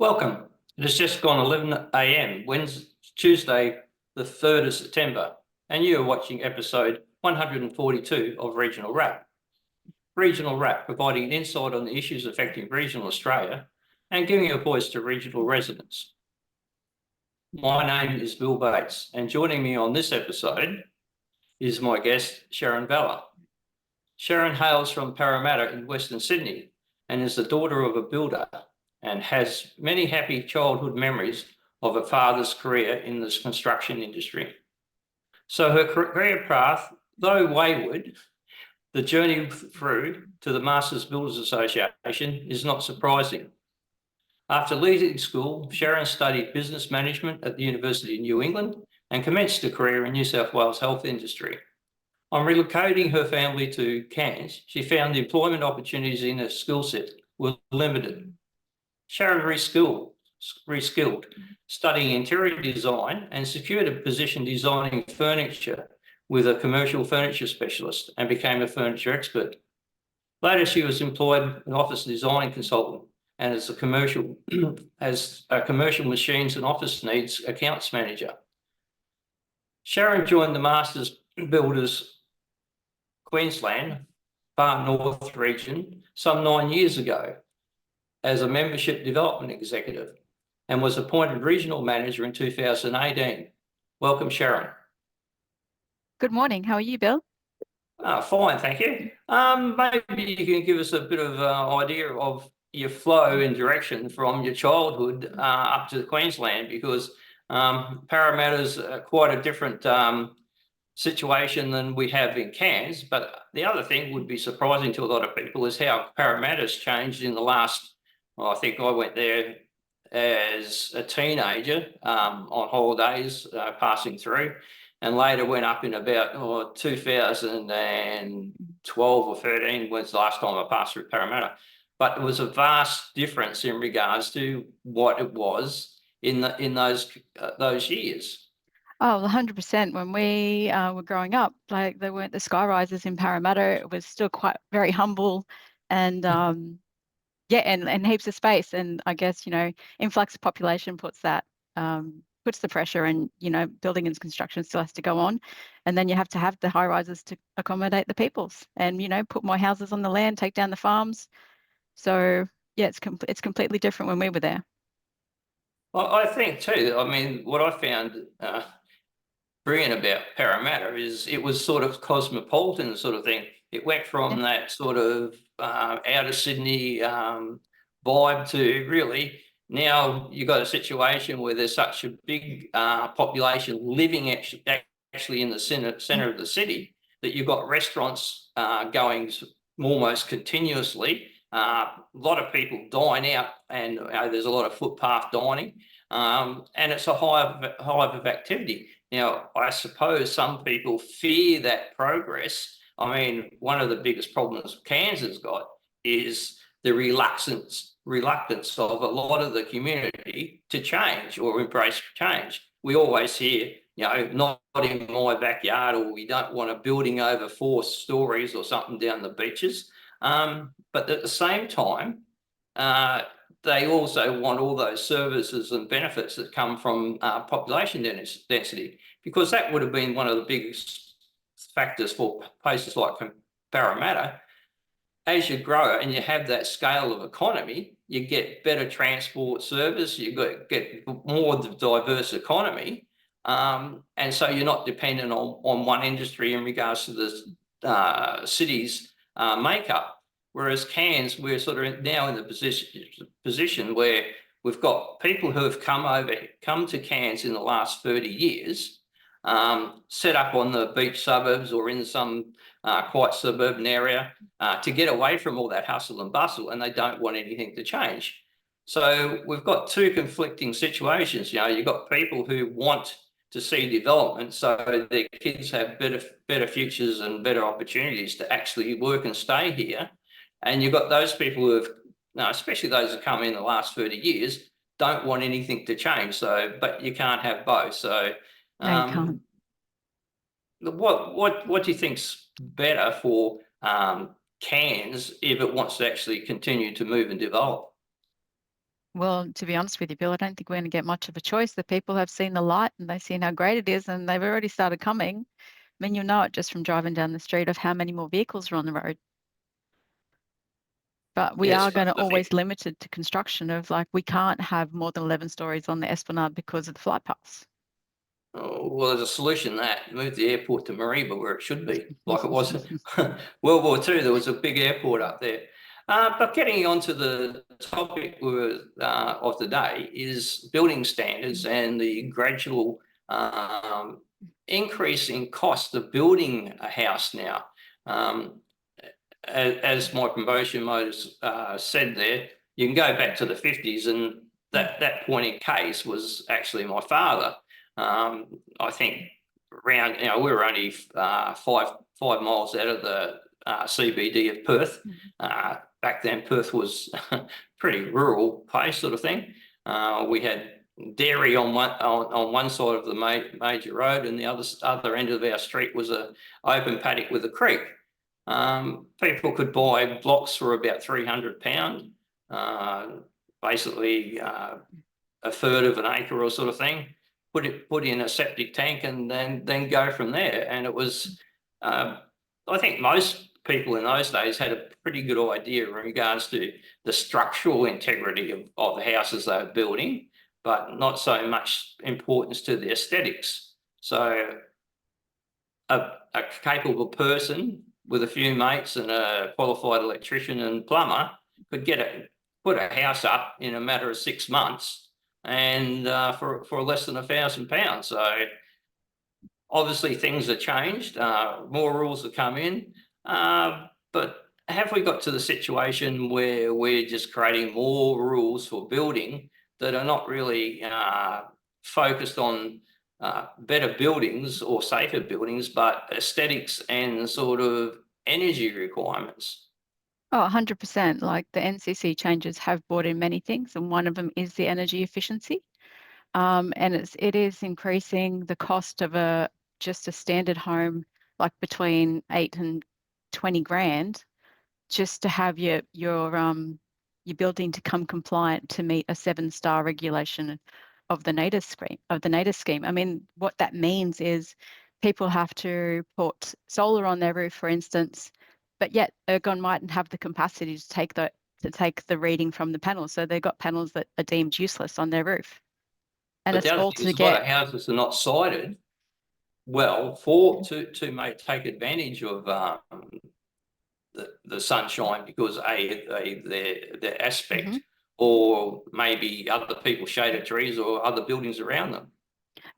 Welcome. It has just gone 11 a.m. Wednesday, Tuesday, the 3rd of September, and you are watching episode 142 of Regional Wrap. Regional Wrap, providing an insight on the issues affecting regional Australia and giving a voice to regional residents. My name is Bill Bates, and joining me on this episode is my guest, Sharon Vella. Sharon hails from Parramatta in Western Sydney and is the daughter of a builder and has many happy childhood memories of her father's career in this construction industry. So her career path, though wayward, the journey through to the Masters Builders Association is not surprising. After leaving school, Sharon studied business management at the University of New England and commenced a career in New South Wales health industry. On relocating her family to Cairns, she found the employment opportunities in her skill set were limited. Sharon reskilled, studying interior design and secured a position designing furniture with a commercial furniture specialist and became a furniture expert. Later, she was employed as an office design consultant and as a commercial machines and office needs accounts manager. Sharon joined the Masters Builders Queensland Far North region some 9 years ago as a membership development executive and was appointed regional manager in 2018. Welcome, Sharon. Good morning. How are you, Bill? Fine, thank you. Maybe you can give us a bit of idea of your flow and direction from your childhood up to Queensland, because Parramatta's quite a different situation than we have in Cairns. But the other thing would be surprising to a lot of people is how Parramatta's changed in the last, I think I went there as a teenager on holidays passing through, and later went up in about 2012 or 13 was the last time I passed through Parramatta. But it was a vast difference in regards to what it was in those years. Oh, 100%. When we were growing up, like there weren't the sky rises in Parramatta. It was still quite very humble and yeah, and heaps of space. And I guess, influx of population puts the pressure, and, building and construction still has to go on. And then you have to have the high rises to accommodate the peoples and, put more houses on the land, take down the farms. So yeah, it's completely different when we were there. Well, I think too, I mean, what I found brilliant about Parramatta is it was sort of cosmopolitan sort of thing. It went from that sort of outer Sydney vibe to really now you've got a situation where there's such a big population living actually in the center of the city that you've got restaurants going almost continuously. A lot of people dine out, and there's a lot of footpath dining, and it's a hive of activity. Now, I suppose some people fear that progress. I mean, one of the biggest problems Cairns has got is the reluctance of a lot of the community to change or embrace change. We always hear, not in my backyard, or we don't want a building over 4 stories or something down the beaches. But at the same time, they also want all those services and benefits that come from population density, because that would have been one of the biggest factors for places like Parramatta. As you grow and you have that scale of economy, you get better transport service, you get more diverse economy, and so you're not dependent on one industry in regards to the city's makeup. Whereas Cairns, we're sort of now in the position where we've got people who have come to Cairns in the last 30 years, set up on the beach suburbs or in some quite suburban area to get away from all that hustle and bustle, and they don't want anything to change. So we've got two conflicting situations. You've got people who want to see development so their kids have better futures and better opportunities to actually work and stay here. And you've got those people who have, especially those who come in the last 30 years, don't want anything to change. So, but you can't have both. So, No, you can't. What do you think's better for Cairns if it wants to actually continue to move and develop? Well, to be honest with you, Bill, I don't think we're going to get much of a choice. The people have seen the light and they've seen how great it is, and they've already started coming. I mean, you'll know it just from driving down the street of how many more vehicles are on the road. But we Yes, are going but to the thing, always limit it to construction of like, we can't have more than 11 stories on the Esplanade because of the flight paths. oh, well, there's a solution that move the airport to Mariba where it should be, like it was World War II. There was a big airport up there. But getting onto the topic of the day is building standards and the gradual increase in cost of building a house now. As my promotion motors said there, you can go back to the 50s, and that point in case was actually my father. I think around, we were only 5 miles out of the CBD of Perth. Back then, Perth was pretty rural place sort of thing. We had dairy on one side of the major road, and the other end of our street was a open paddock with a creek. People could buy blocks for about £300, basically a third of an acre or sort of thing. Put in a septic tank and then go from there. And it was, I think most people in those days had a pretty good idea in regards to the structural integrity of the houses they were building, but not so much importance to the aesthetics. So a capable person with a few mates and a qualified electrician and plumber could put a house up in a matter of 6 months, and for less than £1,000. So obviously things have changed. More rules have come in, but have we got to the situation where we're just creating more rules for building that are not really focused on better buildings or safer buildings, but aesthetics and sort of energy requirements? Oh, 100%. Like the NCC changes have brought in many things, and one of them is the energy efficiency. And it is increasing the cost of just a standard home, like between 8 and 20 grand, just to have your building to come compliant to meet a 7-star regulation of the NATIS scheme. I mean, what that means is people have to put solar on their roof, for instance, but yet Ergon mightn't have the capacity to take the reading from the panels. So they've got panels that are deemed useless on their roof. And But it's the other all thing to is, a lot get, of houses are not sited well to take advantage of the sunshine, because their aspect, Mhm. or maybe other people shaded trees or other buildings around them.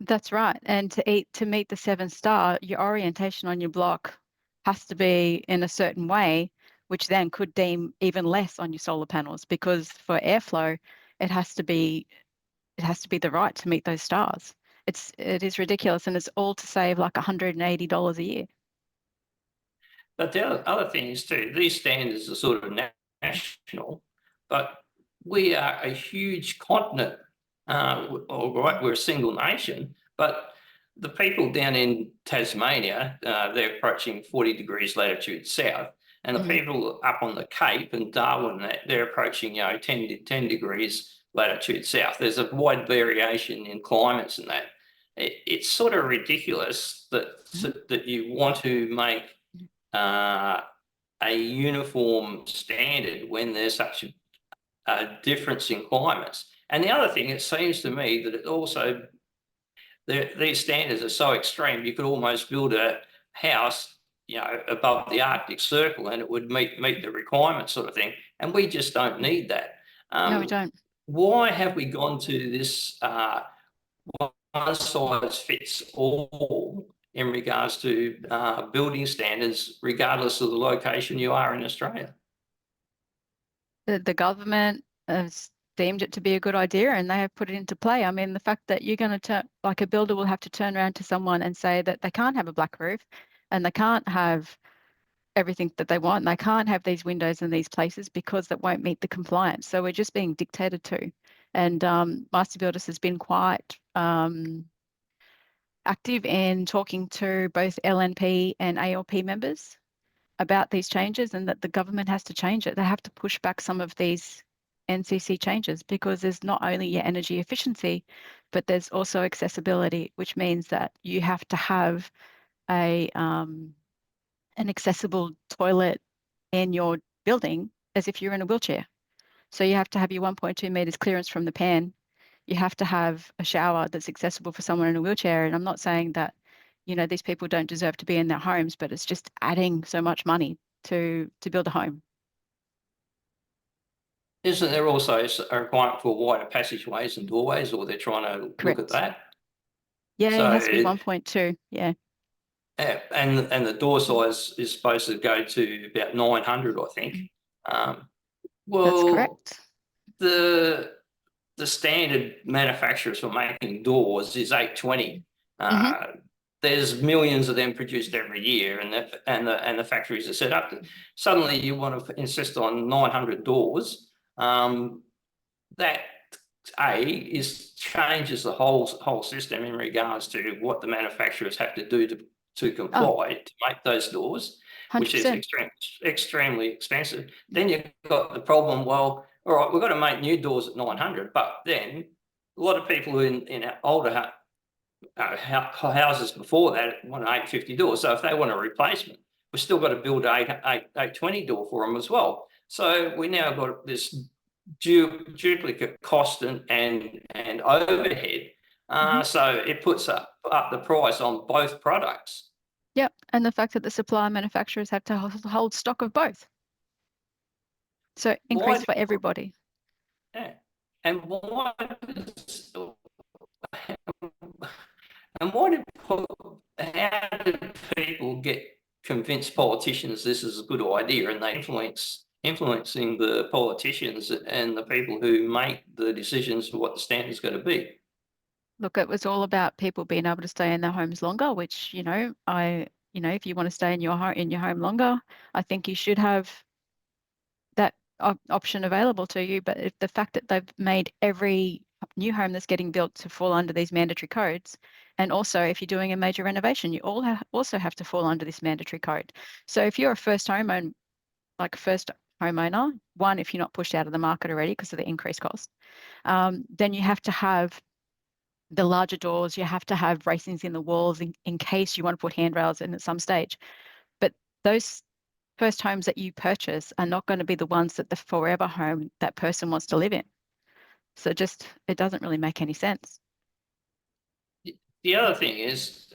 That's right. And to meet the 7-star, your orientation on your block has to be in a certain way, which then could deem even less on your solar panels, because for airflow, it has to be the right to meet those stars. It is ridiculous, and it's all to save like $180 a year. But the other thing is too, these standards are sort of national, but we are a huge continent. All right, we're a single nation, but the people down in Tasmania, they're approaching 40 degrees latitude south, and the Mm. people up on the Cape and Darwin, they're approaching 10 degrees latitude south. There's a wide variation in climates and that. It's sort of ridiculous that you want to make uh, a uniform standard when there's such a difference in climates. And the other thing, it seems to me that it also, these standards are so extreme, you could almost build a house, above the Arctic Circle, and it would meet the requirements, sort of thing. And we just don't need that. No, we don't. Why have we gone to this one size fits all in regards to building standards, regardless of the location you are in Australia? The government has deemed it to be a good idea, and they have put it into play. I mean, the fact that you're going to turn, like a builder will have to turn around to someone and say that they can't have a black roof and they can't have everything that they want. And they can't have these windows in these places because that won't meet the compliance. So we're just being dictated to. And Master Builders has been quite active in talking to both LNP and ALP members about these changes, and that the government has to change it. They have to push back some of these NCC changes, because there's not only your energy efficiency, but there's also accessibility, which means that you have to have a an accessible toilet in your building as if you're in a wheelchair. So you have to have your 1.2 meters clearance from the pan. You have to have a shower that's accessible for someone in a wheelchair. And I'm not saying that, you know, these people don't deserve to be in their homes, but it's just adding so much money to build a home. Isn't there also a requirement for wider passageways and doorways, or they're trying to look at Correct. that? Yeah, So it has to be 1.2. Yeah. And the door size is supposed to go to about 900, I think. That's Well, correct. the standard manufacturers for making doors is 820. There's millions of them produced every year, and the factories are set up. Suddenly, you want to insist on 900 doors. That changes the whole system in regards to what the manufacturers have to do to comply to make those doors, 100%. which is extremely expensive. Then you've got the problem, well, all right, we've got to make new doors at 900, but then a lot of people in older houses before that want an 850 door. So if they want a replacement, we've still got to build an 820 door for them as well. So we now got this duplicate cost and overhead. So it puts up the price on both products. Yep. And the fact that the supplier manufacturers have to hold stock of both. So increase for everybody. Yeah. And how do people get convinced politicians this is a good idea, and they influencing the politicians and the people who make the decisions for what the standard's going to be? Look, it was all about people being able to stay in their homes longer, which, you know, if you want to stay in your home longer, I think you should have that option available to you. But if the fact that they've made every new home that's getting built to fall under these mandatory codes, and also if you're doing a major renovation, you also have to fall under this mandatory code. So if you're a first homeowner, one, if you're not pushed out of the market already because of the increased cost, then you have to have the larger doors, you have to have bracings in the walls in case you want to put handrails in at some stage. But those first homes that you purchase are not going to be the ones that the forever home that person wants to live in. So it doesn't really make any sense. The other thing is,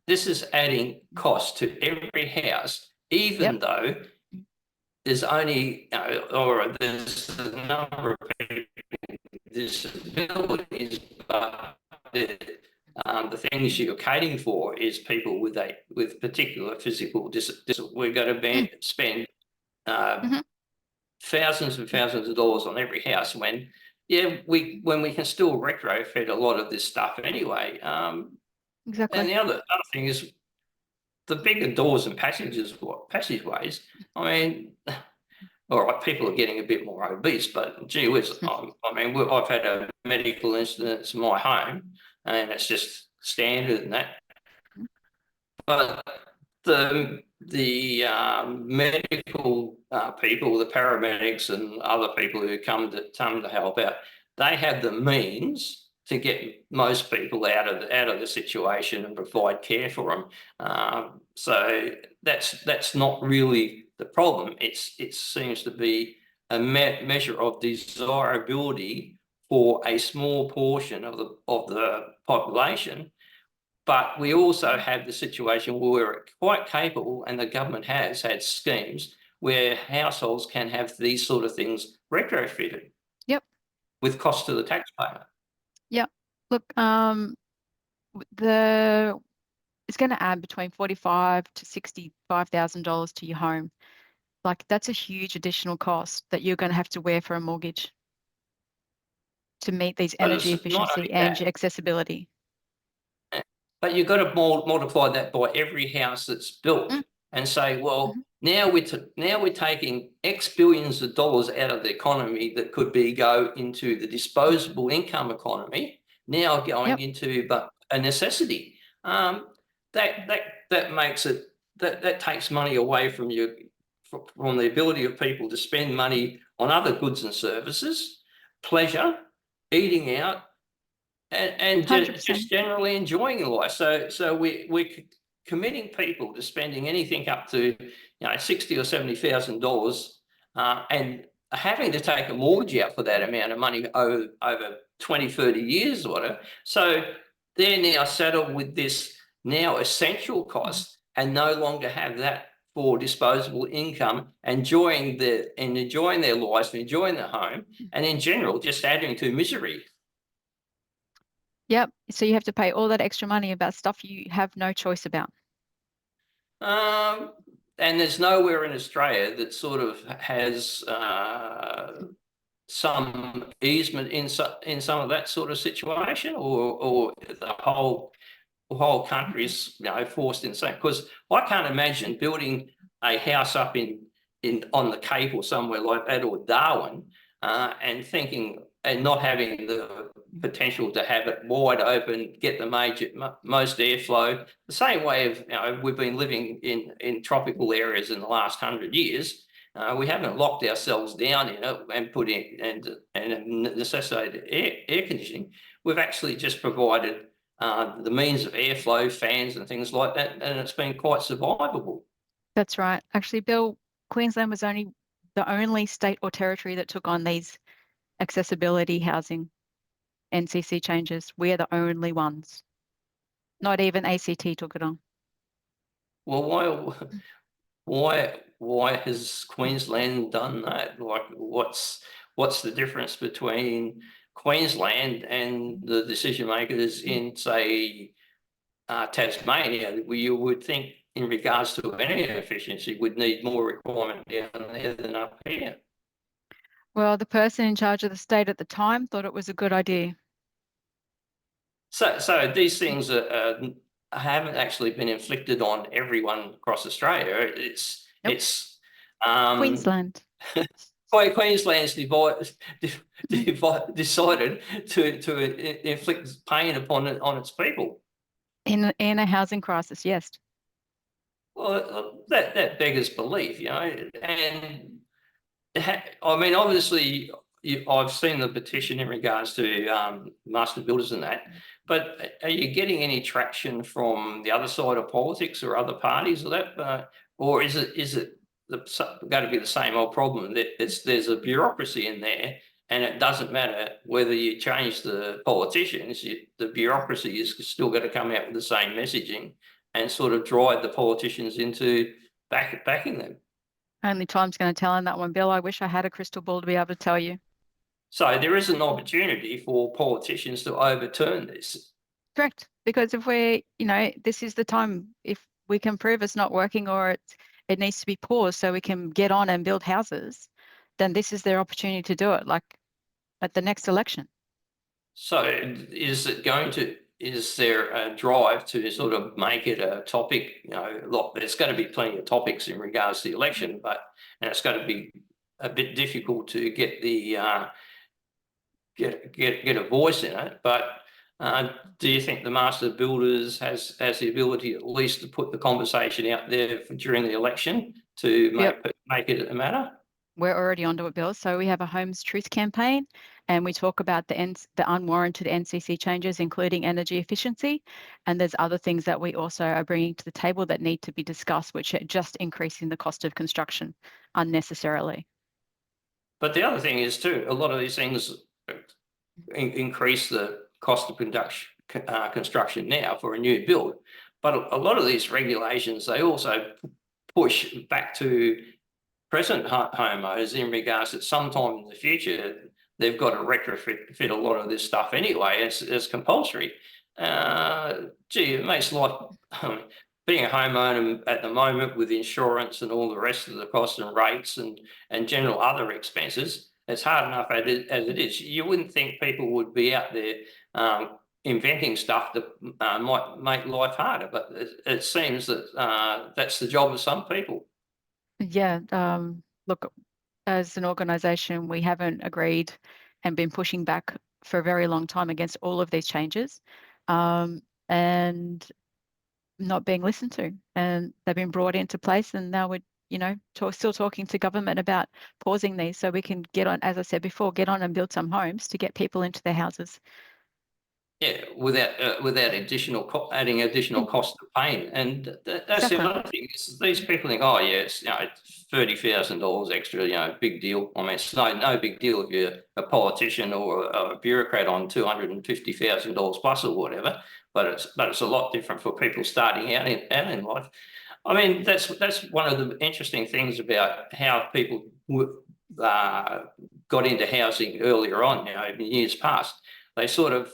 this is adding cost to every house, even though there's only, or there's a number of people with disabilities, but the things you're catering for is people with particular physical disabilities. We're going to spend thousands and thousands of dollars on every house when we can still retrofit a lot of this stuff anyway. Exactly. And the other thing is the bigger doors and passageways. I mean, all right, people are getting a bit more obese, but gee whiz, I mean, I've had a medical incident in my home, and it's just standard and that. But the medical people, the paramedics and other people who come to help out, they have the means to get most people out of the situation and provide care for them. So that's not really the problem. It seems to be a measure of desirability for a small portion of the population. But we also have the situation where we're quite capable, and the government has had schemes where households can have these sort of things retrofitted. Yep. With cost to the taxpayer. Yep. Look, it's going to add between $45,000 to $65,000 to your home. Like, that's a huge additional cost that you're going to have to wear for a mortgage to meet these energy efficiency and your accessibility. But you've got to multiply that by every house that's built and say, well, now we're taking X billions of dollars out of the economy that could go into the disposable income economy, now going into a necessity. That makes it that takes money away from the ability of people to spend money on other goods and services. pleasure, eating out, and 100%. just generally enjoying life. So we're committing people to spending anything up to, you know, $60,000 or $70,000, and having to take a mortgage out for that amount of money over 20, 30 years or whatever. So they're now saddled with this now essential cost and no longer have that for disposable income, enjoying their lives, enjoying their home, and in general, just adding to misery. Yep. So you have to pay all that extra money about stuff you have no choice about. And there's nowhere in Australia that sort of has some easement in some of that sort of situation, or the whole country's, you know, forced in same. Because I can't imagine building a house up on the Cape or somewhere like that, or Darwin, and not having the potential to have it wide open, get the most airflow. The same way of, you know, we've been living in tropical areas in the last 100 years. We haven't locked ourselves down in it and put in and necessitated air conditioning. We've actually just provided the means of airflow, fans and things like that, and it's been quite survivable. That's right. Actually, Bill, Queensland was the only state or territory that took on these accessibility housing NCC changes. We're the only ones. Not even ACT took it on. Well, why has Queensland done that? Like, what's the difference between Queensland and the decision makers in, say, Tasmania, where you would think in regards to energy efficiency would need more requirement down there than up here? Well, the person in charge of the state at the time thought it was a good idea. So these things haven't actually been inflicted on everyone across Australia. Nope. It's Queensland. Queensland's decided to inflict pain upon its people. In a housing crisis, yes. Well, that beggars belief, you know. And I mean, obviously, I've seen the petition in regards to master builders and that, but are you getting any traction from the other side of politics or other parties or that, or is it going to be the same old problem that there's a bureaucracy in there, and it doesn't matter whether you change the politicians, the bureaucracy is still going to come out with the same messaging and sort of drive the politicians into backing them? Only time's going to tell on that one, Bill. I wish I had a crystal ball to be able to tell you. So there is an opportunity for politicians to overturn this. Correct. Because if this is the time, if we can prove it's not working or it needs to be paused so we can get on and build houses, then this is their opportunity to do it, like at the next election. So is there a drive to sort of make it a topic? You know, look, there's going to be plenty of topics in regards to the election, and it's going to be a bit difficult to get the get a voice in it. But do you think the master builders has the ability at least to put the conversation out there during the election to make it a matter? We're already onto it, Bill. So we have a Homes Truth campaign, and we talk about the unwarranted NCC changes, including energy efficiency. And there's other things that we also are bringing to the table that need to be discussed, which are just increasing the cost of construction unnecessarily. But the other thing is too, a lot of these things increase the cost of construction now for a new build. But a lot of these regulations, they also push back to present homeowners in regards that sometime in the future, they've got to retrofit a lot of this stuff anyway. It's compulsory. Gee, it makes life, being a homeowner at the moment with insurance and all the rest of the costs and rates and general other expenses, it's hard enough as it is. You wouldn't think people would be out there inventing stuff that might make life harder, but it seems that that's the job of some people. Yeah, look, as an organisation, we haven't agreed and been pushing back for a very long time against all of these changes, and not being listened to. And they've been brought into place, and now we're you know, still talking to government about pausing these so we can get on, as I said before, get on and build some homes to get people into their houses. Yeah, without adding additional cost of pain, and that's the Exactly. other thing. Is these people think, oh yeah, it's $30,000 extra, big deal. I mean, it's no big deal if you're a politician or a bureaucrat on $250,000 plus or whatever. But it's a lot different for people starting out in life. I mean, that's one of the interesting things about how people got into housing earlier on. In years past, they sort of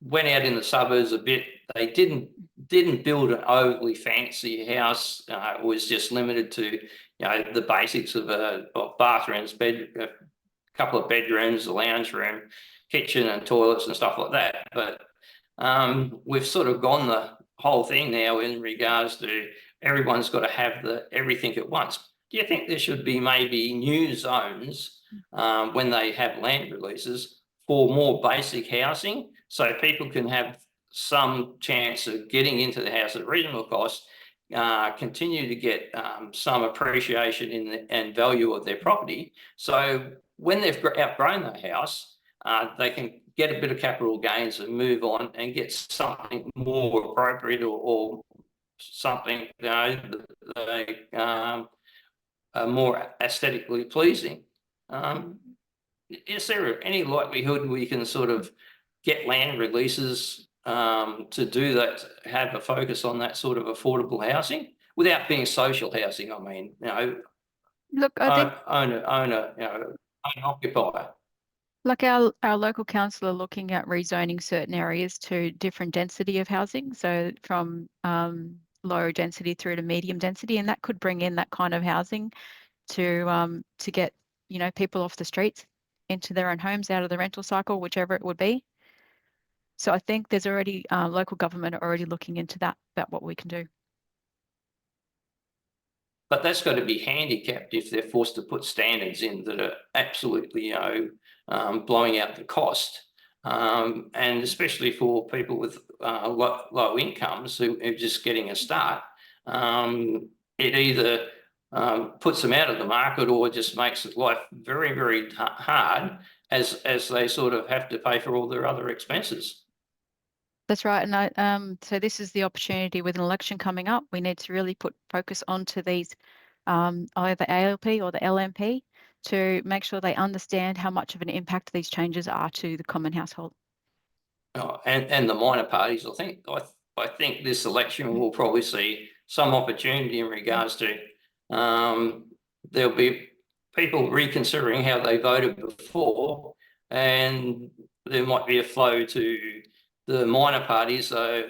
went out in the suburbs a bit. They didn't build an overly fancy house. It was just limited to the basics of bathrooms, a couple of bedrooms, a lounge room, kitchen and toilets and stuff like that. But we've sort of gone the whole thing now in regards to everyone's got to have everything at once. Do you think there should be maybe new zones when they have land releases for more basic housing, so people can have some chance of getting into the house at a reasonable cost, continue to get some appreciation and value of their property. So when they've outgrown the house, they can get a bit of capital gains and move on and get something more appropriate or something they are more aesthetically pleasing. Is there any likelihood we can sort of get land releases to do that, have a focus on that sort of affordable housing without being social housing? I mean, Look, I think own occupier. like our local council are looking at rezoning certain areas to different density of housing, so from lower density through to medium density, and that could bring in that kind of housing to get people off the streets into their own homes, out of the rental cycle, whichever it would be. So I think there's already local government are already looking into that, about what we can do. But that's got to be handicapped if they're forced to put standards in that are absolutely, blowing out the cost. And especially for people with low incomes who are just getting a start, it either puts them out of the market or just makes life very, very hard as they sort of have to pay for all their other expenses. That's right. And so this is the opportunity with an election coming up. We need to really put focus onto these, either ALP or the LMP, to make sure they understand how much of an impact these changes are to the common household. Oh, and the minor parties, I think this election will probably see some opportunity in regards to there'll be people reconsidering how they voted before, and there might be a flow to the minor parties. So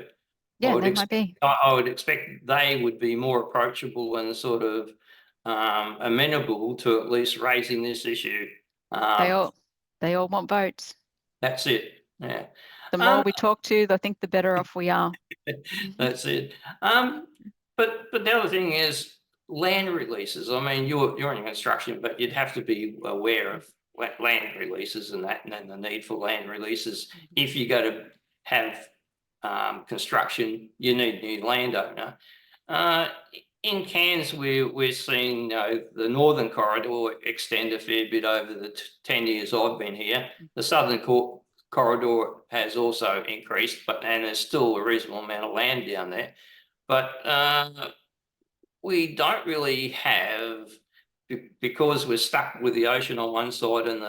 Yeah, they might be. I would expect they would be more approachable and sort of amenable to at least raising this issue. They all want votes. That's it. Yeah. The more we talk to, I think the better off we are. That's it. But the other thing is land releases. I mean, you're in construction, but you'd have to be aware of land releases and the need for land releases. If you go to have construction, you need a new landowner. In Cairns, we're seeing the northern corridor extend a fair bit over the 10 years I've been here. The southern corridor has also increased, and there's still a reasonable amount of land down there. But we don't really have, because we're stuck with the ocean on one side and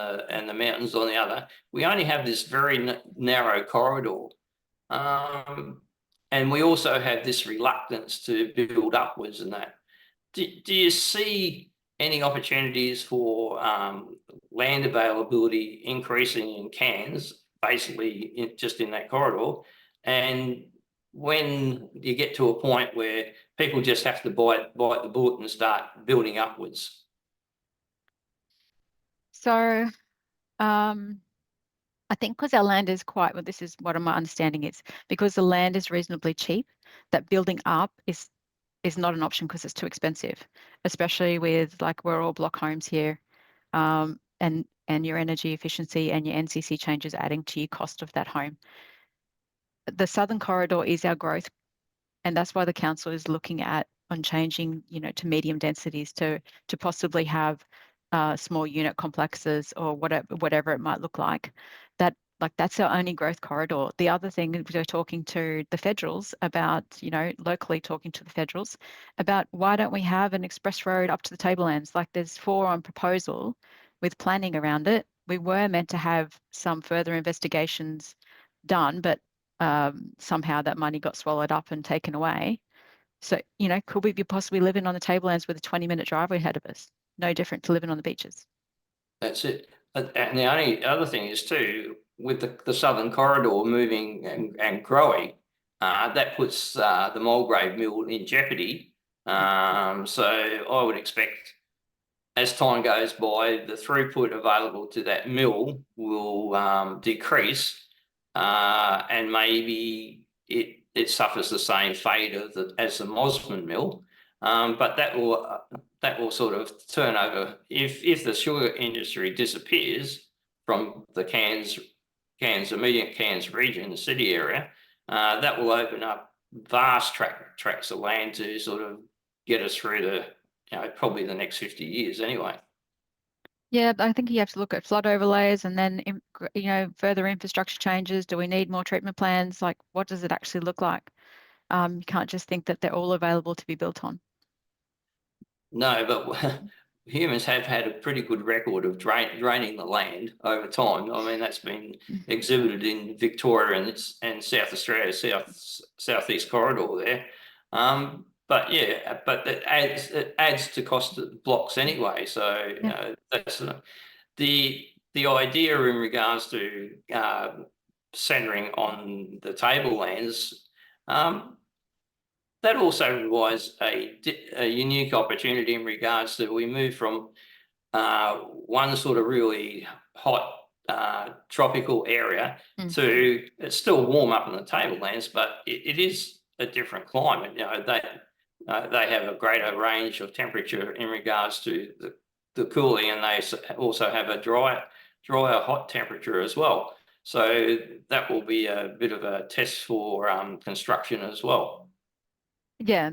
the mountains on the other, we only have this very narrow corridor. And we also have this reluctance to build upwards and that. Do you see any opportunities for land availability increasing in Cairns, basically just in that corridor? And when you get to a point where people just have to bite the bullet and start building upwards? So I think because our land is quite, well, this is what my understanding is, because the land is reasonably cheap, that building up is not an option because it's too expensive, especially with, like, we're all block homes here, and your energy efficiency and your NCC changes adding to your cost of that home. The southern corridor is our growth, and that's why the council is looking at changing, you know, to medium densities to possibly have small unit complexes or whatever it might look like. That's our only growth corridor. The other thing, we're talking to the federals about, you know, locally talking to the federals about why don't we have an express road up to the tablelands? Like there's 4 on proposal with planning around it. We were meant to have some further investigations done, but somehow that money got swallowed up and taken away. So, you know, could we be possibly living on the tablelands with a 20-minute driveway ahead of us? No different to living on the beaches. That's it. And the only other thing is too, with the southern corridor moving and growing, that puts the Mulgrave mill in jeopardy. So I would expect as time goes by, the throughput available to that mill will decrease, and maybe it suffers the same fate as the Mosman mill. But that will sort of turn over if the sugar industry disappears from the immediate Cairns region, the city area. That will open up vast tracts of land to sort of get us through the probably the next 50 years anyway. Yeah, I think you have to look at flood overlays and then, you know, further infrastructure changes. Do we need more treatment plans? Like, what does it actually look like? You can't just think that they're all available to be built on. No, but humans have had a pretty good record of draining the land over time. I mean, that's been exhibited in Victoria and South Australia, southeast corridor there. But yeah, but it adds to cost of blocks anyway. So that's the idea in regards to centering on the tablelands. That also provides a unique opportunity in regards to we move from one sort of really hot tropical area to it's still warm up in the tablelands, but it is a different climate. You know, they have a greater range of temperature in regards to the cooling, and they also have a drier hot temperature as well. So that will be a bit of a test for construction as well. Yeah,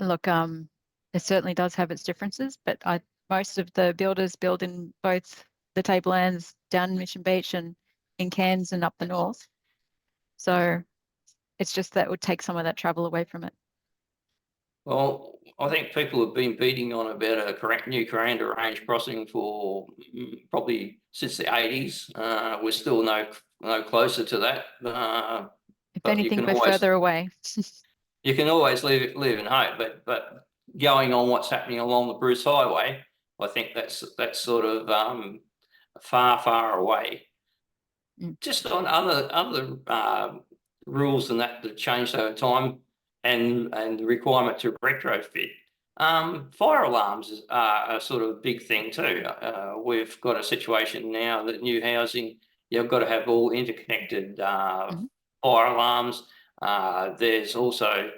look, it certainly does have its differences, but most of the builders build in both the tablelands down in Mission Beach and in Cairns and up the north. So it's just that would take some of that travel away from it. Well, I think people have been beating on about a new Coranda range crossing for probably since the 80s. We're still no closer to that. If anything, we're further away. You can always live in hope, but going on what's happening along the Bruce Highway, I think that's sort of far away. Just on other rules and that changed over time, and the requirement to retrofit. Fire alarms are a sort of big thing too. We've got a situation now that new housing, you've got to have all interconnected fire alarms. There's also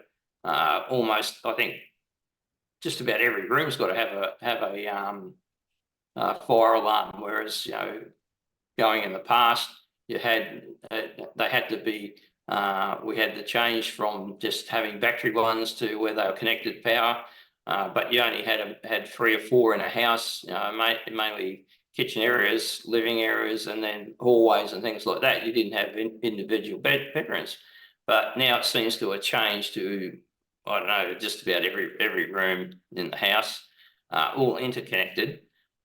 almost, I think, just about every room's got to have a fire alarm. Whereas going in the past, they had to be. We had to change from just having battery ones to where they were connected power. But you only had 3 or 4 in a house, mainly kitchen areas, living areas, and then hallways and things like that. You didn't have individual bedrooms. But now it seems to have changed to, I don't know, just about every room in the house, all interconnected.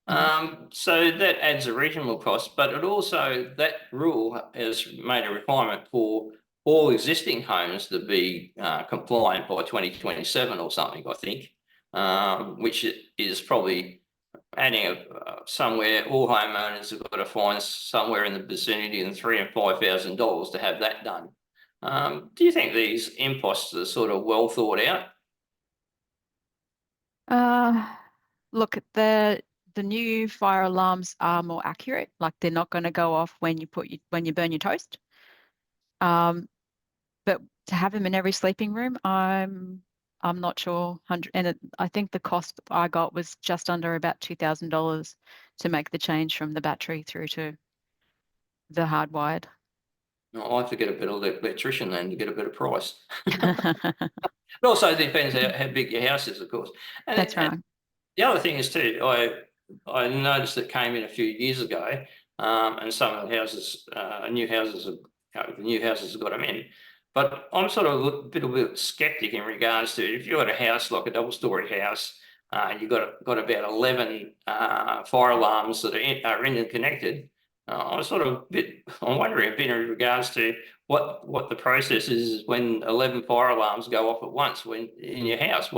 So that adds a reasonable cost, but that rule has made a requirement for all existing homes to be compliant by 2027 or something, I think, which is probably adding somewhere. All homeowners have got to find somewhere in the vicinity of $3,000 and $5,000 to have that done. Do you think these imposts are sort of well thought out? Look, the new fire alarms are more accurate. Like they're not going to go off when you burn your toast. But to have them in every sleeping room, I'm not sure. I think the cost I got was just under about $2,000 to make the change from the battery through to the hardwired. I'll have to get a better electrician then to get a better price. It also depends how big your house is, of course. And, That's right. the other thing is too, I noticed it came in a few years ago, and some of the houses, new houses, the new houses have got them in. But I'm sort of a bit skeptic in regards to if you've got a house like a double-story house, you've got about 11 fire alarms that are interconnected. I'm wondering a bit in regards to what the process is when 11 fire alarms go off at once when in your house.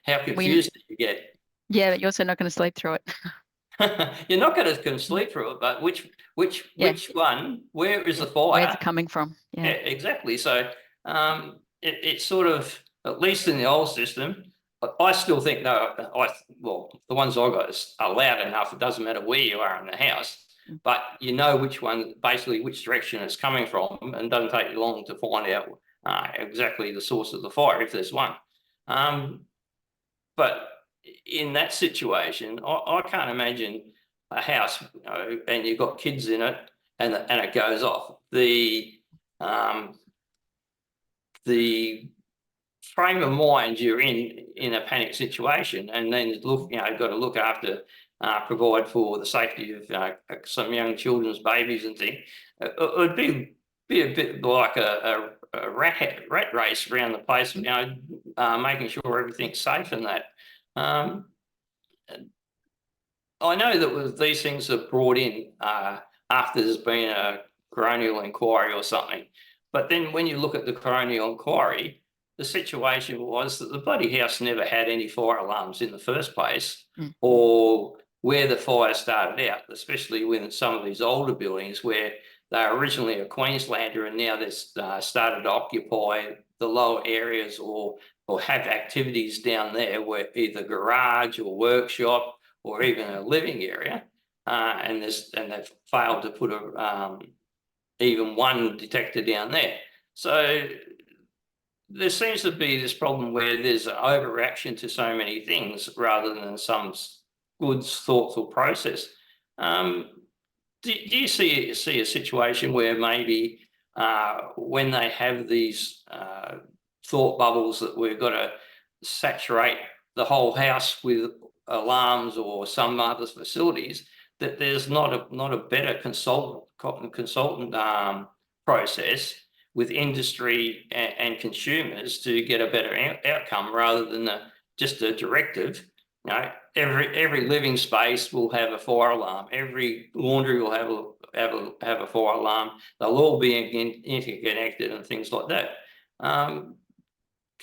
How confused do you get? Yeah, but you're also not going to sleep through it. You're not going to sleep through it, but which one? Where is the fire? Where's it coming from? Yeah, exactly. So it's sort of, at least in the old system, I still think well, the ones I got are loud enough. It doesn't matter where you are in the house, but you know basically which direction it's coming from, and it doesn't take you long to find out exactly the source of the fire if there's one. But in that situation, I can't imagine a house, and you've got kids in it, and it goes off. The frame of mind you're in a panic situation, and then got to look after, provide for the safety of some young children's babies and things. It would be a bit like a rat race around the place, making sure everything's safe and that. I know that these things are brought in after there's been a coronial inquiry or something, but then when you look at the coronial inquiry, the situation was that the bloody house never had any fire alarms in the first place, or where the fire started out, especially when some of these older buildings where they were originally a Queenslander and now they've started to occupy the lower areas or have activities down there where either garage or workshop or even a living area, and they've failed to put even one detector down there. So there seems to be this problem where there's an overreaction to so many things rather than some good, thoughtful process. Do you see a situation where maybe when they have these thought bubbles that we've got to saturate the whole house with alarms or some other facilities, that there's not a better consultant process with industry and consumers to get a better outcome rather than just a directive? Every living space will have a fire alarm. Every laundry will have a fire alarm. They'll all be interconnected and things like that.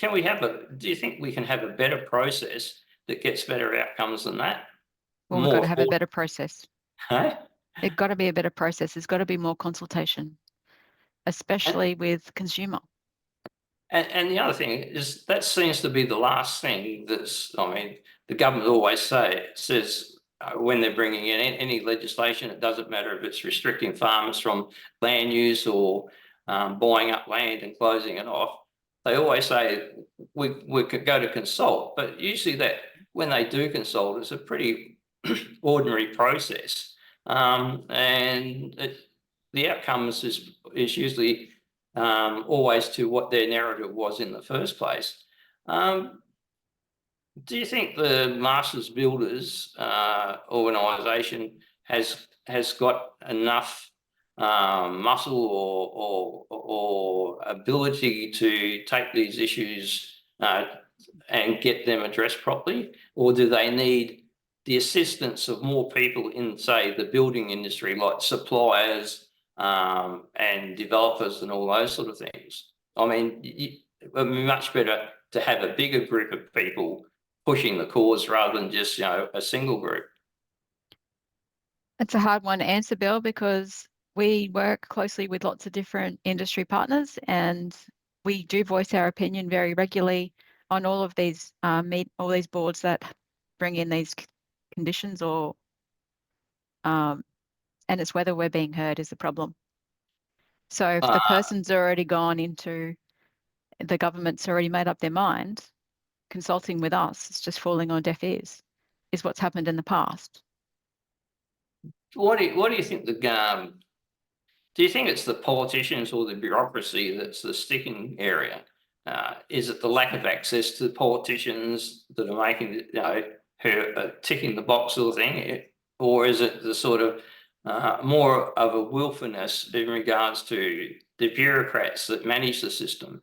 Do you think we can have a better process that gets better outcomes than that? Well, we've got to have a better process. Huh? It's got to be a better process. There's got to be more consultation, especially with consumer. And the other thing is that seems to be the last thing the government always says when they're bringing in any legislation, it doesn't matter if it's restricting farmers from land use or buying up land and closing it off. They always say we could go to consult, but usually that when they do consult, it's a pretty ordinary process, and the outcomes is usually always to what their narrative was in the first place. Do you think the Masters Builders organisation has got enough muscle or ability to take these issues and get them addressed properly, or do they need the assistance of more people in, say, the building industry, like suppliers and developers and all those sort of things? I mean, it would be much better to have a bigger group of people pushing the cause rather than just, a single group. It's a hard one to answer, Bill, because we work closely with lots of different industry partners, and we do voice our opinion very regularly on all of these all these boards that bring in these conditions, and it's whether we're being heard is the problem. So if the person's already gone into, the government's already made up their mind, consulting with us, it's just falling on deaf ears, is what's happened in the past. What do you think do you think it's the politicians or the bureaucracy that's the sticking area? is it the lack of access to politicians that are making, who are ticking the box sort of thing, or is it the sort of more of a willfulness in regards to the bureaucrats that manage the system?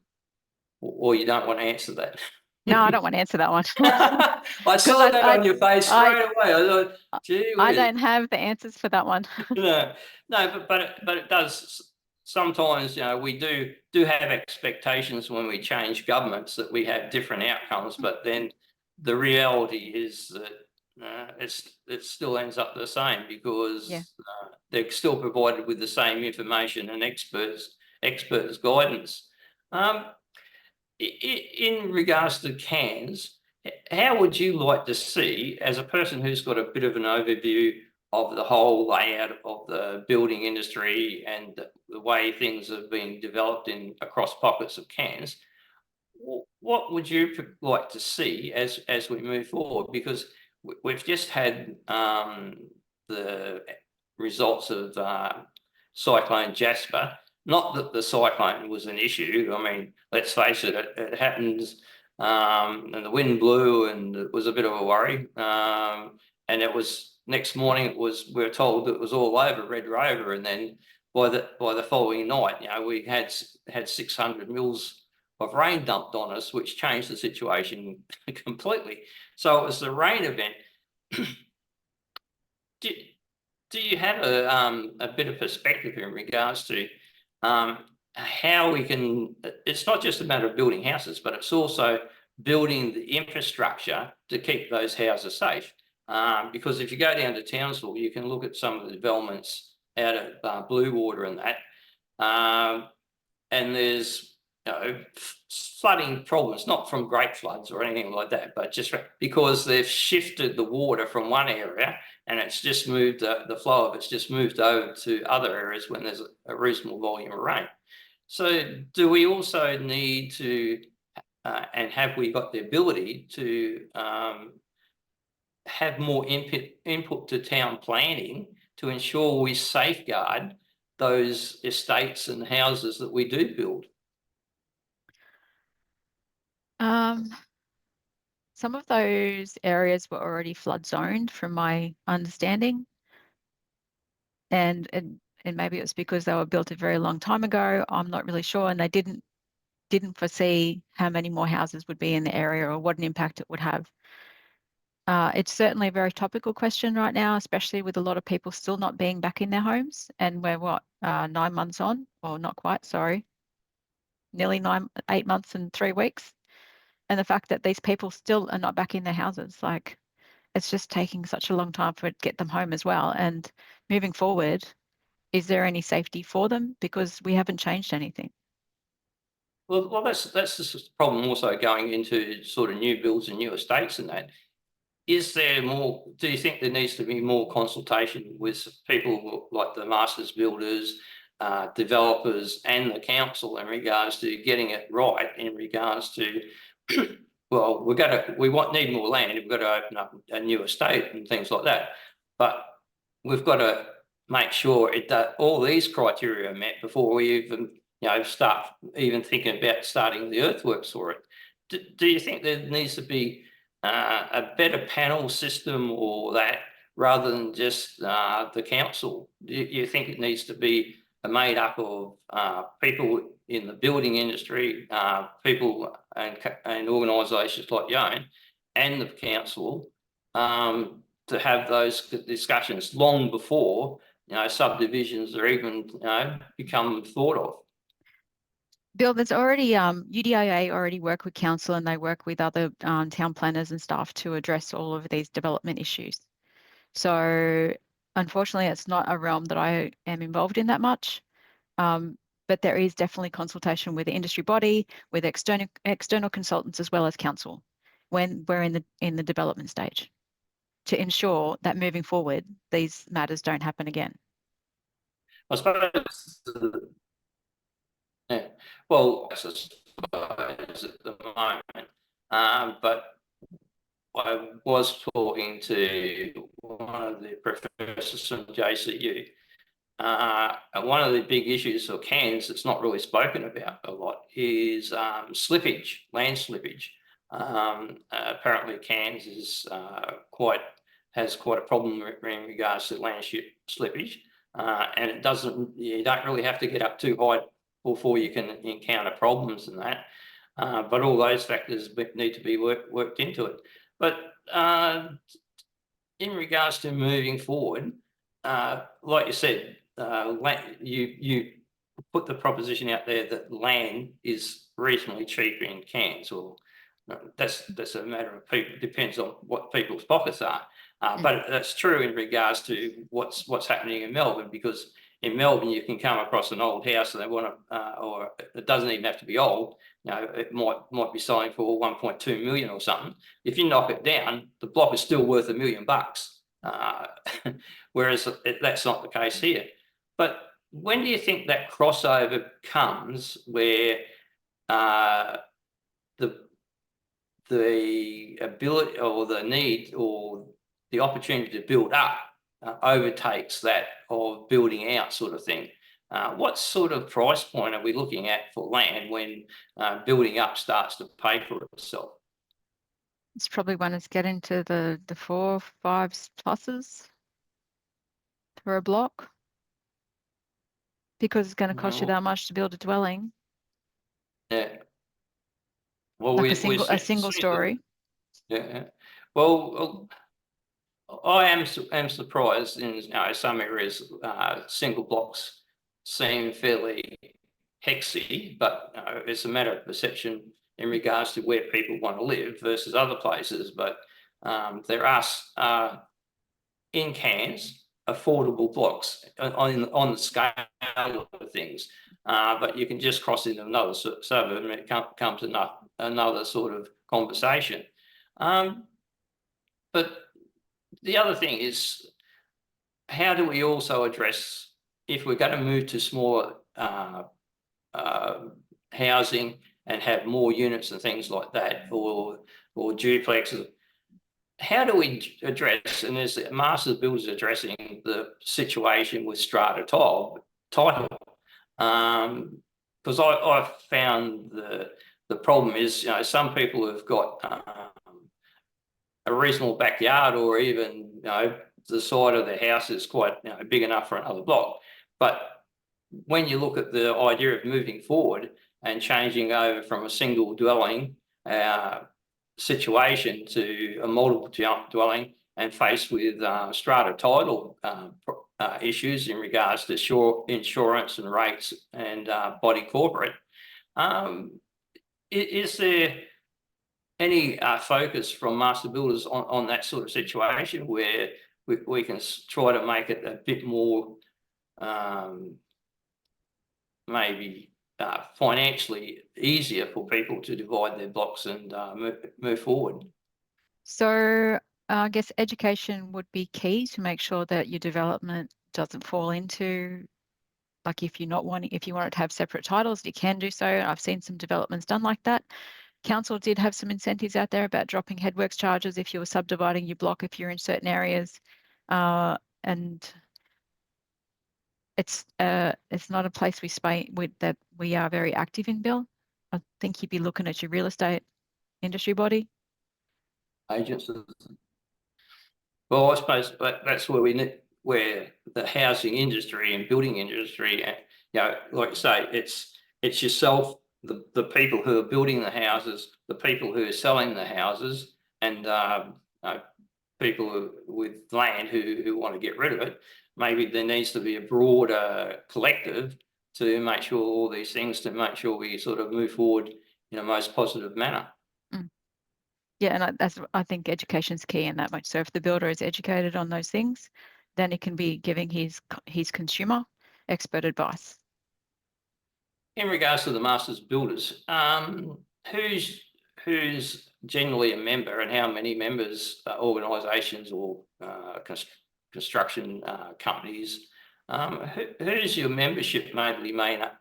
Or you don't want to answer that? No, I don't want to answer that one. I saw that on your face straight away. I thought, gee I whiz. don't have the answers for that one. No, but it does sometimes. We do have expectations when we change governments that we have different outcomes, but then the reality is that it still ends up the same because they're still provided with the same information and experts guidance. In regards to cans, how would you like to see, as a person who's got a bit of an overview of the whole layout of the building industry and the way things have been developed across pockets of cans, what would you like to see as we move forward? Because we've just had the results of Cyclone Jasper. Not that the cyclone was an issue. I mean, let's face it, it happens, and the wind blew, and it was a bit of a worry. And it was next morning. We were told it was all over Red Rover, and then by the following night, we had 600 mils of rain dumped on us, which changed the situation completely. So it was the rain event. Do you have a bit of perspective in regards to how we can? It's not just a matter of building houses, but it's also building the infrastructure to keep those houses safe. Because if you go down to Townsville, you can look at some of the developments out at Bluewater and that, and there's flooding problems, not from great floods or anything like that, but just because they've shifted the water from one area and it's just moved, the flow of it's just moved over to other areas when there's a reasonable volume of rain. So do we also need to, and have we got the ability to have more input to town planning to ensure we safeguard those estates and houses that we do build? Some of those areas were already flood zoned from my understanding. And maybe it's because they were built a very long time ago. I'm not really sure. And they didn't foresee how many more houses would be in the area or what an impact it would have. It's certainly a very topical question right now, especially with a lot of people still not being back in their homes. And we're 9 months on, or not quite, sorry, nearly 8 months and 3 weeks. And the fact that these people still are not back in their houses, like it's just taking such a long time for it to get them home as well. And moving forward, is there any safety for them? Because we haven't changed anything. Well, that's the problem also going into sort of new builds and new estates and that. Is there more, do you think there needs to be more consultation with people like the masters builders, developers and the council in regards to getting it right in regards to, well, need more land, we've got to open up a new estate and things like that. But we've got to make sure all these criteria are met before we even, start even thinking about starting the earthworks for it. Do you think there needs to be a better panel system or that, rather than just the council? Do you think it needs to be made up of people in the building industry, people and organisations like your own and the council, to have those discussions long before subdivisions are even become thought of? Bill, there's already UDIA already work with council, and they work with other town planners and staff to address all of these development issues. So unfortunately, it's not a realm that I am involved in that much. But there is definitely consultation with the industry body, with external consultants, as well as council when we're in the development stage, to ensure that moving forward, these matters don't happen again. I suppose, yeah, well, I suppose at the moment, but I was talking to one of the professors from JCU, And one of the big issues for cans that's not really spoken about a lot is slippage, land slippage. Apparently Cairns is has quite a problem in regards to land slippage, and you don't really have to get up too high before you can encounter problems in that. But all those factors need to be worked into it. But in regards to moving forward, like you said, you put the proposition out there that land is reasonably cheaper in Cairns, or that's a matter of people. Depends on what people's pockets are. But that's true in regards to what's happening in Melbourne, because in Melbourne you can come across an old house and they want to, or it doesn't even have to be old. You know, it might be selling for 1.2 million or something. If you knock it down, the block is still worth $1 million. Whereas that's not the case here. But when do you think that crossover comes where the ability or the need or the opportunity to build up overtakes that of building out, sort of thing? What sort of price point are we looking at for land when building up starts to pay for itself? It's probably when it's getting to the 4, 5 pluses for a block, because it's going to cost you that much to build a dwelling. Yeah. Well, like a single story. Yeah. Well, I am surprised in some areas single blocks seem fairly hexy, but it's a matter of perception in regards to where people want to live versus other places. But there are in Cairns affordable blocks on the scale of things, but you can just cross into another suburb and it comes another sort of conversation. But the other thing is, how do we also address, if we're going to move to smaller housing and have more units and things like that, or duplexes, how do we address, and is the Masters Builders addressing the situation with strata title? Because I've found the problem is, some people have got a reasonable backyard, or even the side of the house is quite big enough for another block. But when you look at the idea of moving forward and changing over from a single dwelling situation to a multiple dwelling, and faced with strata title issues in regards to insurance and rates and body corporate, is there any focus from master builders on that sort of situation where we can try to make it a bit more maybe financially easier for people to divide their blocks and move forward? So I guess education would be key to make sure that your development doesn't fall into, like, if you wanted to have separate titles, you can do so. I've seen some developments done like that. Council did have some incentives out there about dropping headworks charges if you were subdividing your block, if you're in certain areas, and it's not a place that we are very active in, Bill. I think you'd be looking at your real estate industry body. Agencies. Well, I suppose that's where the housing industry and building industry, like you say, it's yourself, the people who are building the houses, the people who are selling the houses, and people with land who want to get rid of it. Maybe there needs to be a broader collective to make sure all these things, to make sure we sort of move forward in a most positive manner. Yeah, and I think education's key in that much. So if the builder is educated on those things, then it can be giving his consumer expert advice. In regards to the Masters Builders, who's generally a member, and how many members, organisations or construction companies, who's your membership mainly made up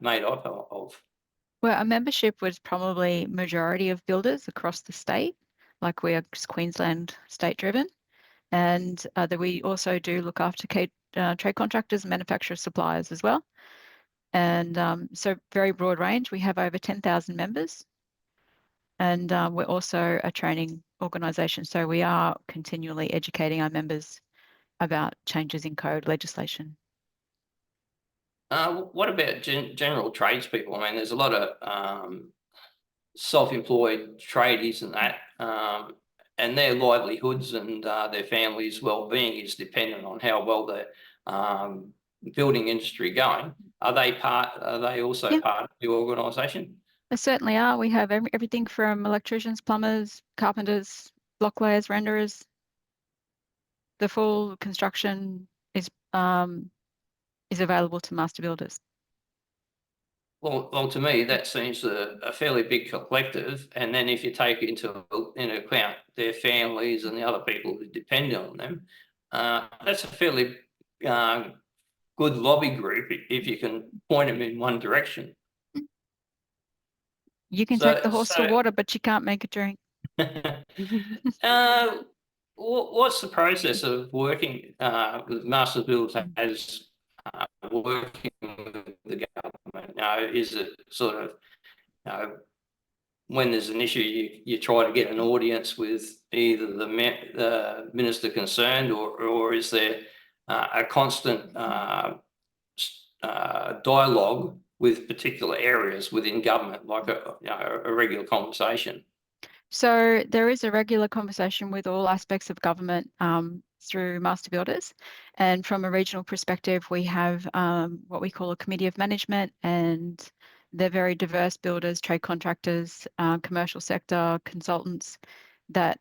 of? Well, our membership was probably majority of builders across the state, like we are Queensland state driven, and that we also do look after trade contractors and manufacturer suppliers as well. And so very broad range. We have over 10,000 members. And we're also a training organisation. So we are continually educating our members about changes in code legislation. What about general tradespeople? I mean, there's a lot of self-employed tradies and that, and their livelihoods and their families' well-being is dependent on how well the building industry going. Are they also part of the organisation? They certainly are. We have everything from electricians, plumbers, carpenters, block layers, renderers. The full construction is available to master builders. Well, to me, that seems a fairly big collective. And then if you take into account their families and the other people who depend on them, that's a fairly good lobby group if you can point them in one direction. You can take the horse to water, but you can't make it drink. What's the process of working with master builders as working with the government? Is it sort of, when there's an issue, you try to get an audience with either the minister concerned, or is there a constant dialogue with particular areas within government, like a regular conversation? So there is a regular conversation with all aspects of government through master builders. And from a regional perspective, we have what we call a committee of management, and they're very diverse builders, trade contractors, commercial sector, consultants that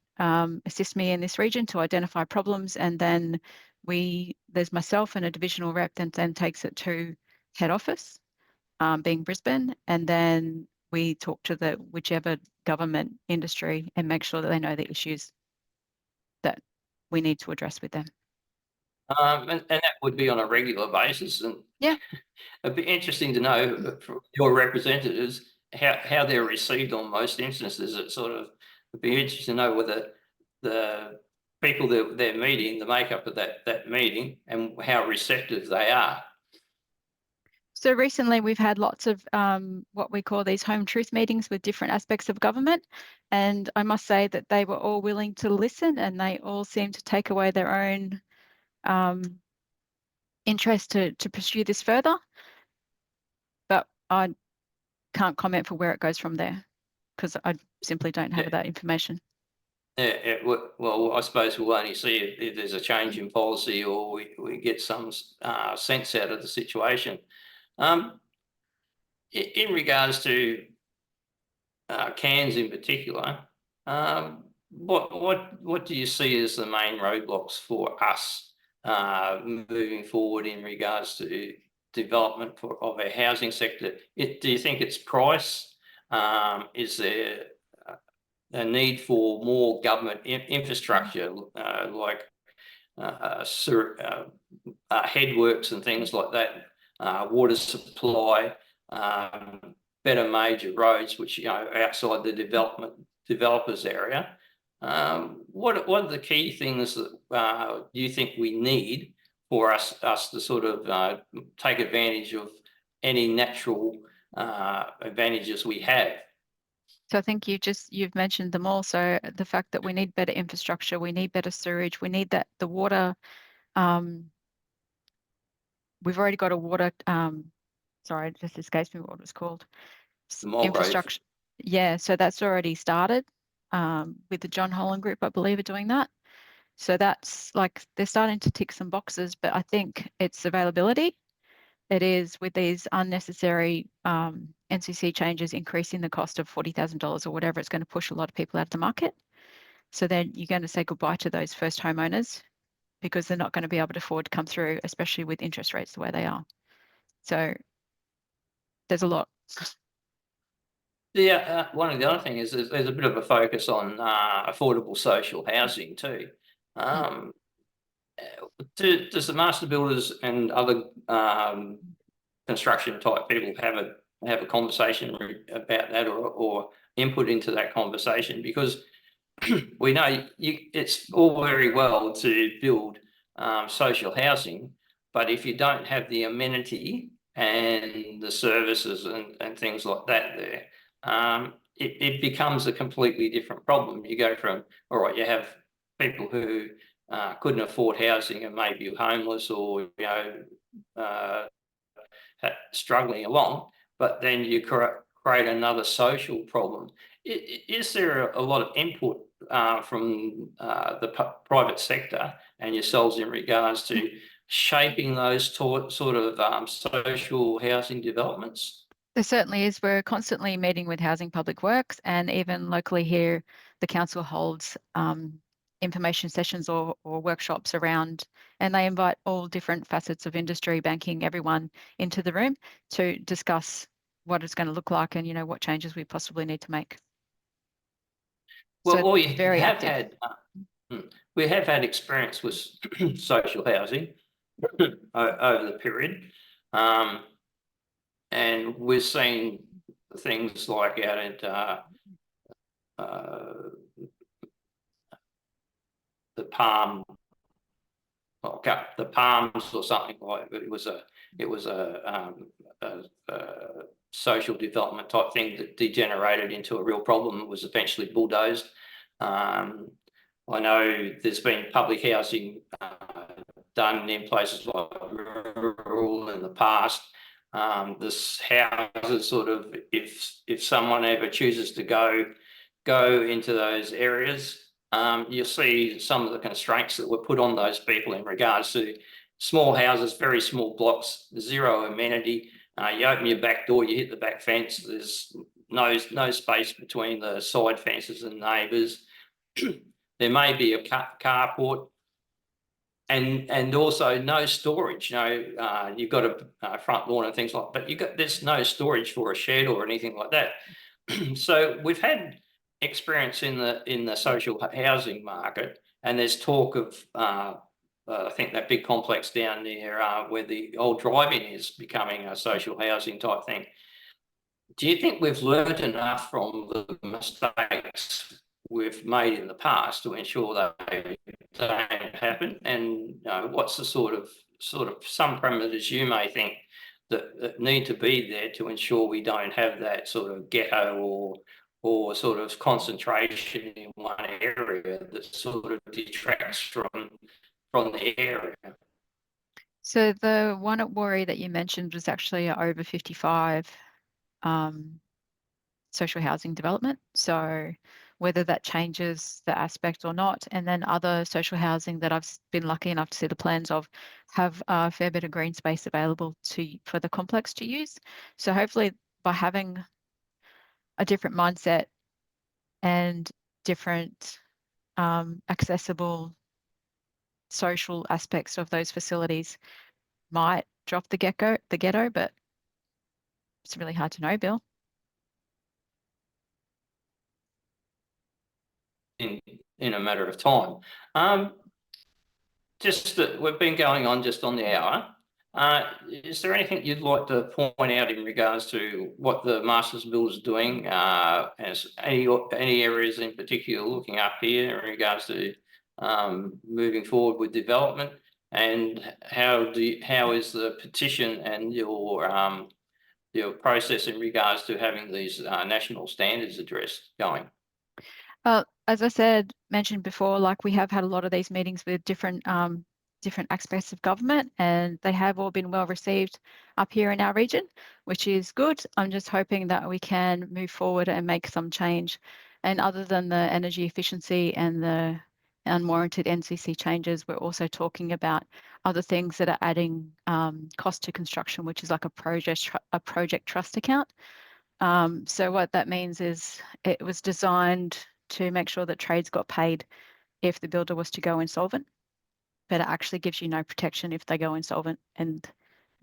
assist me in this region to identify problems. And then there's myself and a divisional rep that then takes it to head office, being Brisbane, and then we talk to the whichever government industry and make sure that they know the issues that we need to address with them. And that would be on a regular basis. And yeah, it'd be interesting to know from your representatives how they're received on most instances. It'd be interesting to know whether the people that they're meeting, the makeup of that meeting, and how receptive they are. So recently we've had lots of what we call these home truth meetings with different aspects of government. And I must say that they were all willing to listen, and they all seemed to take away their own interest to pursue this further. But I can't comment for where it goes from there, because I simply don't have that information. Well, I suppose we'll only see if there's a change in policy, or we get some sense out of the situation. In regards to cans in particular, what do you see as the main roadblocks for us moving forward in regards to development of our housing sector? Do you think it's price? Is there a need for more government infrastructure, like headworks and things like that, water supply, better major roads, which outside the developers area? What are the key things that you think we need for us to sort of take advantage of any natural advantages we have? So I think you've mentioned them all. So the fact that we need better infrastructure, we need better sewage, we need the water. We've already got a water, sorry, it just escapes me what it was called. Infrastructure. Yeah, so that's already started with the John Holland Group, I believe, are doing that. So that's like, they're starting to tick some boxes, but I think it's availability. It is with these unnecessary NCC changes increasing the cost of $40,000 or whatever, it's going to push a lot of people out of the market. So then you're going to say goodbye to those first homeowners, because they're not going to be able to afford to come through, especially with interest rates the way they are. So there's a lot. Yeah, one of the other things is there's a bit of a focus on affordable social housing too. Does the master builders and other construction type people have a conversation about that, or input into that conversation? Because we know it's all very well to build social housing, but if you don't have the amenity and the services and things like that there, it becomes a completely different problem. You go from, all right, you have people who couldn't afford housing and maybe homeless or, struggling along, but then you create another social problem. Is there a lot of input from the private sector and yourselves in regards to shaping those sort of social housing developments? There certainly is. We're constantly meeting with Housing Public Works, and even locally here, the council holds information sessions or workshops around, and they invite all different facets of industry, banking, everyone into the room to discuss what it's going to look like and, what changes we possibly need to make. Well, So we very have active. had experience with social housing over the period, and we've seen things like out at the the Palms or something like it. It was a social development type thing that degenerated into a real problem. It was eventually bulldozed. I know there's been public housing done in places like rural in the past. This houses sort of, if someone ever chooses to go into those areas, you'll see some of the constraints that were put on those people in regards to small houses, very small blocks, zero amenity. You open your back door, you hit the back fence. There's no space between the side fences and neighbours. There may be a carport, and also no storage. You've got a front lawn and things like that, but there's no storage for a shed or anything like that. So we've had experience in the social housing market, and there's talk of I think that big complex down there where the old drive-in is becoming a social housing type thing. Do you think we've learned enough from the mistakes we've made in the past to ensure that they don't happen? And what's the sort of some parameters you may think that need to be there to ensure we don't have that sort of ghetto or sort of concentration in one area that sort of detracts from the area? So the one at Warri that you mentioned was actually a over 55 social housing development. So whether that changes the aspect or not, and then other social housing that I've been lucky enough to see the plans of have a fair bit of green space available for the complex to use. So hopefully by having a different mindset and different accessible social aspects of those facilities might drop the ghetto, but it's really hard to know, Bill. In a matter of time. Just that we've been going on just on the hour. Is there anything you'd like to point out in regards to what the Masters Bill is doing? As any areas in particular looking up here in regards to moving forward with development, and how is the petition and your process in regards to having these national standards addressed going? As I mentioned before, like we have had a lot of these meetings with different aspects of government, and they have all been well received up here in our region, which is good. I'm just hoping that we can move forward and make some change. And other than the energy efficiency and the unwarranted NCC changes, we're also talking about other things that are adding cost to construction, which is like a project trust account. So what that means is it was designed to make sure that trades got paid if the builder was to go insolvent, but it actually gives you no protection if they go insolvent and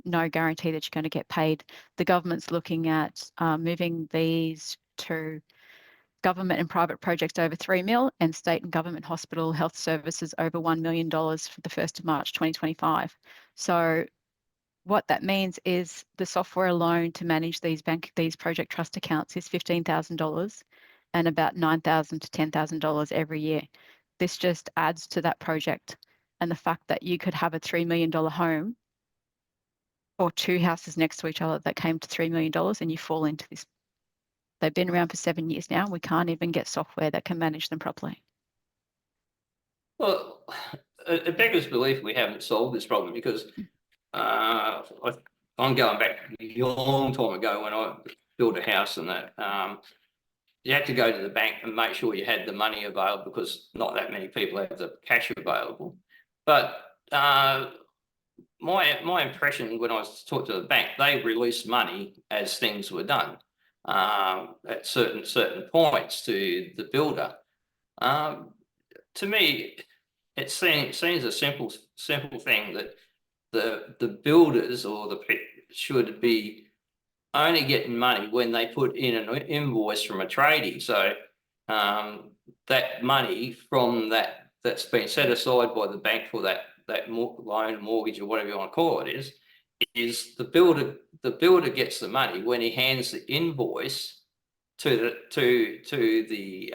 no guarantee that you're going to get paid. The government's looking at moving these to government and private projects over 3 mil and state and government hospital health services over $1 million for the 1st of March 2025. So what that means is the software alone to manage these project trust accounts is $15,000 and about $9,000 to $10,000 every year. This just adds to that project, and the fact that you could have a $3 million home or two houses next to each other that came to $3 million, and you fall into this. They've been around for 7 years now. We can't even get software that can manage them properly. Well, it beggars belief we haven't solved this problem, because I'm going back a long time ago when I built a house, and that you had to go to the bank and make sure you had the money available, because not that many people have the cash available. But my impression when I talked to the bank, they released money as things were done at certain points to the builder. To me, it seems a simple thing that the builders or the should be only getting money when they put in an invoice from a tradie. So that money from that's been set aside by the bank for that loan, mortgage, or whatever you want to call it, is the builder gets the money when he hands the invoice to the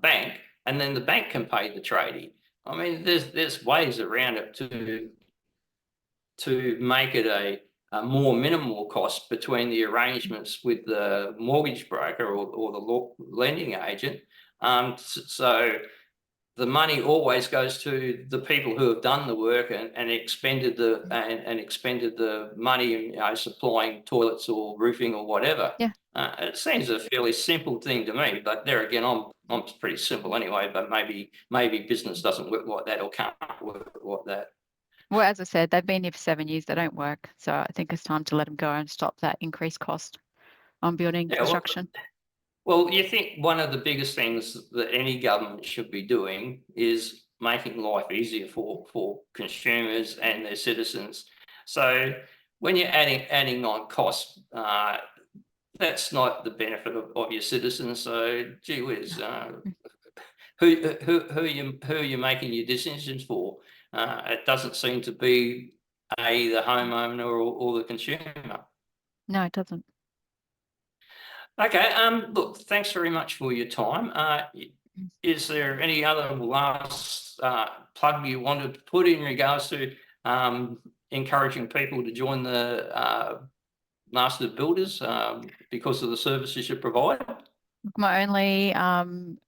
bank, and then the bank can pay the tradie. I mean, there's ways around it to make it a more minimal cost between the arrangements with the mortgage broker or the lending agent. So the money always goes to the people who have done the work and expended the money in, supplying toilets or roofing or whatever. Yeah. It seems a fairly simple thing to me, but there again, I'm pretty simple anyway. But maybe business doesn't work like that, or can't work like that. Well, as I said, they've been here for 7 years. They don't work. So I think it's time to let them go and stop that increased cost on building construction. Well, you think one of the biggest things that any government should be doing is making life easier for consumers and their citizens. So when you're adding on costs, that's not the benefit of your citizens. So gee whiz, who are you making your decisions for? It doesn't seem to be the homeowner or the consumer. No, it doesn't. Okay. Look, thanks very much for your time. Is there any other last plug you wanted to put in regards to encouraging people to join the Master Builders because of the services you provide? My only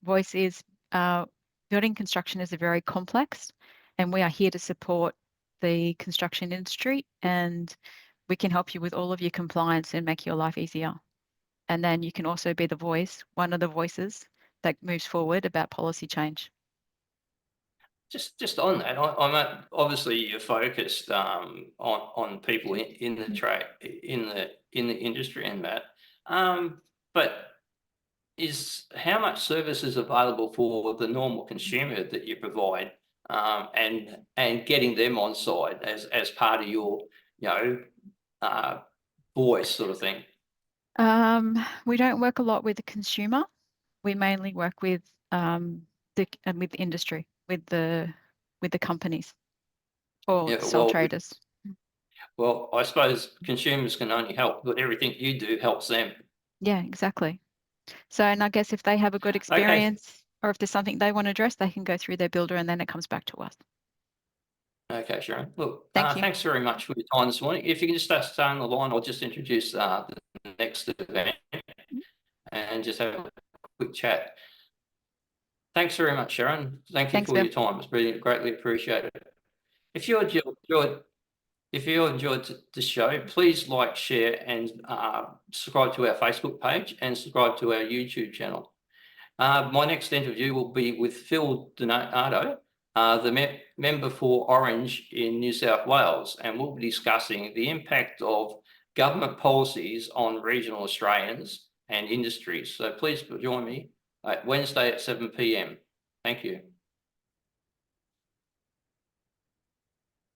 voice is building construction is very complex, and we are here to support the construction industry, and we can help you with all of your compliance and make your life easier. And then you can also be the voice, one of the voices that moves forward about policy change. Just on that, I'm obviously you're focused on people in the trade, in the industry and that, but is how much service is available for the normal consumer that you provide, and getting them on side as part of your voice sort of thing? We don't work a lot with the consumer. We mainly work with with industry, with the companies or sole traders. Well, I suppose consumers can only help, but everything you do helps them. Yeah, exactly. So, and I guess if they have a good experience or if there's something they want to address, they can go through their builder and then it comes back to us. Okay, Sharon. Look, Thank you. Thanks very much for your time this morning. If you can just stay on the line, I'll just introduce the next event and just have a quick chat. Thanks very much, Sharon. Thank you for your time. It's really greatly appreciated. If you enjoyed the show, please like, share, and subscribe to our Facebook page and subscribe to our YouTube channel. My next interview will be with Phil Donato, the member for Orange in New South Wales, and we'll be discussing the impact of government policies on regional Australians and industries. So please join me Wednesday at 7 p.m. Thank you.